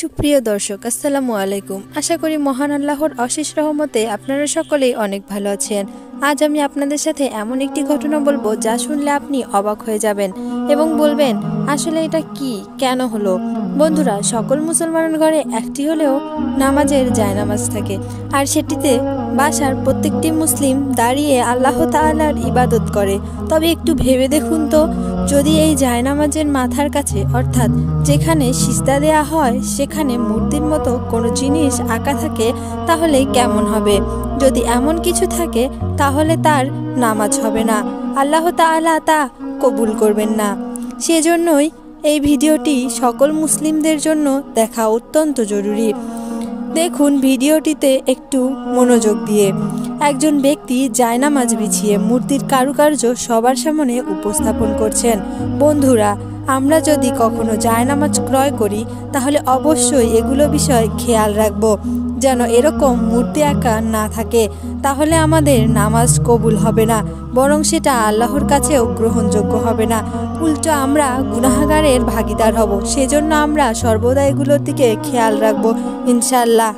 সুপ্রিয় দর্শক আসসালামু আলাইকুম। আশা করি মহান আল্লাহর অশেষ রহমতে আপনারা সকলেই অনেক ভালো আছেন। আজ আমি আপনাদের সাথে এমন একটি ঘটনা বলবো যা শুনলে আপনি অবাক হয়ে যাবেন এবং বলবেন আসলে এটা কি, কেন হলো। বন্ধুরা, সকল মুসলমানের ঘরে একটি হলেও নামাজের জায়নামাজ থাকে, আর সেটিতে বাসার প্রত্যেকটি মুসলিম দাঁড়িয়ে আল্লাহ তাআলার ইবাদত করে। তবে একটু ভেবে দেখুন তো, যদি এই জায়নামাজের মাথার কাছে অর্থাৎ যেখানে সিজদা দেয়া হয় সেখানে মূর্তির মতো কোনো জিনিস আঁকা থাকে, তাহলে কেমন হবে? যদি এমন কিছু থাকে তাহলে তার নামাজ হবে না, আল্লাহ তাআলা তা কবুল করবেন না। সেজন্যই এই ভিডিওটি সকল মুসলিমদের জন্য দেখা অত্যন্ত জরুরি। দেখুন ভিডিওটিতে একটু মনোযোগ দিয়ে। একজন ব্যক্তি জায়নামাজ বিছিয়ে মূর্তির কারুকার্য সবার সামনে উপস্থাপন করছেন। বন্ধুরা, আমরা যদি কখনো জায়নামাজ ক্রয় করি তাহলে অবশ্যই এগুলো বিষয় খেয়াল রাখব, যেন এরকম মূর্তি আঁকা না থাকে। তাহলে আমাদের নামাজ কবুল হবে না, বরং সেটা আল্লাহর কাছেও গ্রহণযোগ্য হবে না। উল্টো আমরা গুনাহগারের ভাগীদার হব। সেজন্য আমরা সর্বদা এগুলোর দিকে খেয়াল রাখব ইনশাআল্লাহ।